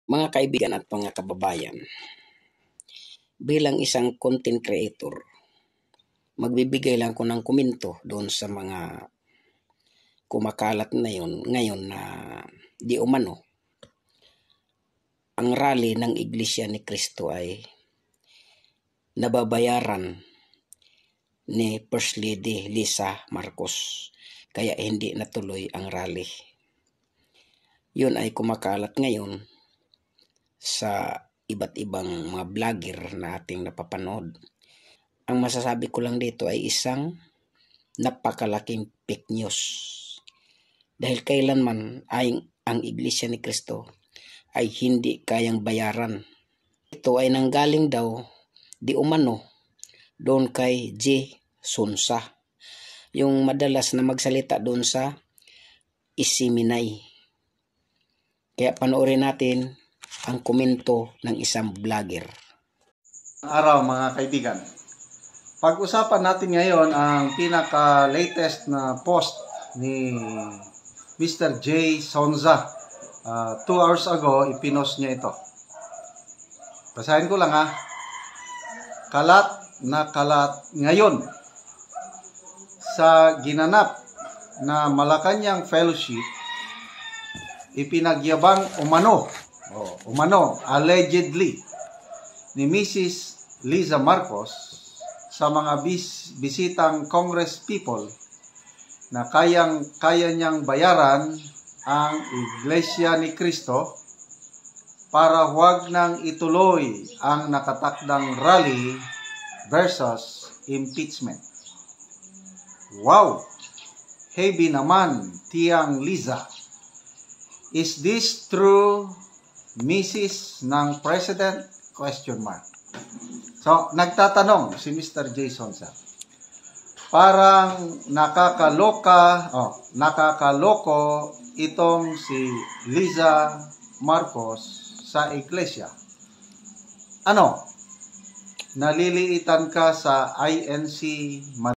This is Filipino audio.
Mga kaibigan at mga kababayan, bilang isang content creator, magbibigay lang ko ng komento doon sa mga kumakalat na yun ngayon na di umano ang rally ng Iglesia ni Cristo ay nababayaran ni First Lady Liza Marcos, kaya hindi natuloy ang rally. Yun ay kumakalat ngayon sa iba't ibang mga vlogger na ating napapanood. Ang masasabi ko lang dito ay isang napakalaking fake news. Dahil kailanman ay ang Iglesia ni Cristo ay hindi kayang bayaran. Ito ay nanggaling daw di umano doon kay J. Sonsa, yung madalas na magsalita doon sa Isiminay. Kaya panoorin natin ang komento ng isang vlogger. Araw mga kaibigan. Pag-usapan natin ngayon ang pinaka-latest na post ni Mr. J. Sonsa. 2 hours ago, ipinost niya ito. Basahin ko lang ha. Kalat na kalat ngayon sa ginanap na Malacanang Fellowship, ipinagyabang umano, allegedly, ni Mrs. Liza Marcos sa mga bisitang Congress people na kaya niyang bayaran ang Iglesia ni Cristo para huwag nang ituloy ang nakatakdang rally versus impeachment. Wow! Heavy naman, Tiang Liza. Is this true, Mrs. ng President? Question mark. So, nagtatanong si Mr. J. Sonsa. Parang nakakaloko itong si Liza Marcos sa iglesia. Ano? Naliliitan ka sa INC